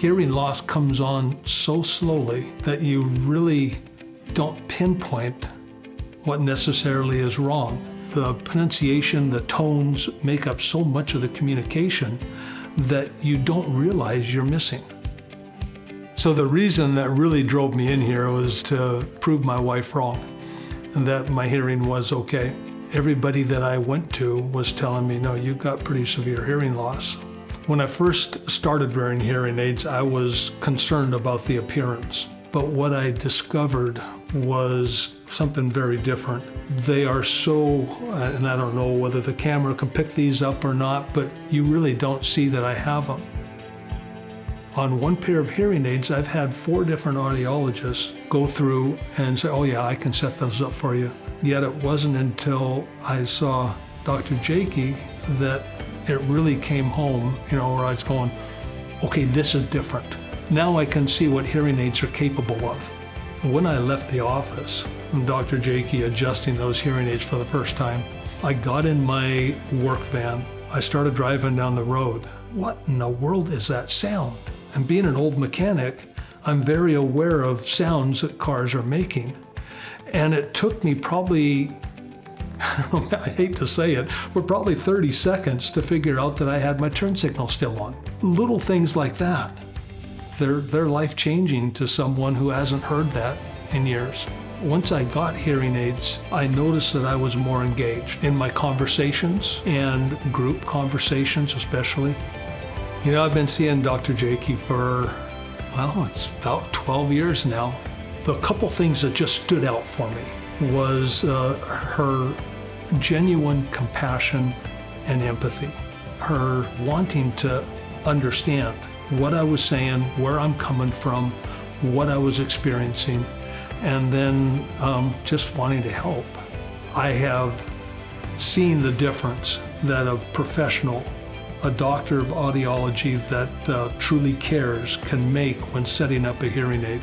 Hearing loss comes on so slowly that you really don't pinpoint what necessarily is wrong. The pronunciation, the tones make up so much of the communication that you don't realize you're missing. So the reason that really drove me in here was to prove my wife wrong and that my hearing was okay. Everybody that I went to was telling me, no, you've got pretty severe hearing loss. When I first started wearing hearing aids, I was concerned about the appearance. But what I discovered was something very different. They are so, and I don't know whether the camera can pick these up or not, but you really don't see that I have them. On one pair of hearing aids, I've had 4 different audiologists go through and say, oh yeah, I can set those up for you. Yet it wasn't until I saw Dr. Jacky that it really came home, where I was going, okay, this is different. Now I can see what hearing aids are capable of. When I left the office, and Dr. Jacky adjusting those hearing aids for the first time, I got in my work van. I started driving down the road. What in the world is that sound? And being an old mechanic, I'm very aware of sounds that cars are making. And it took me probably, I hate to say it, but probably 30 seconds to figure out that I had my turn signal still on. Little things like that. They're life-changing to someone who hasn't heard that in years. Once I got hearing aids, I noticed that I was more engaged in my conversations and group conversations especially. I've been seeing Dr. Jacky for, it's about 12 years now. The couple things that just stood out for me was her genuine compassion and empathy, her wanting to understand what I was saying, where I'm coming from, what I was experiencing, and then just wanting to help. I have seen the difference that a professional, a doctor of audiology that truly cares can make when setting up a hearing aid.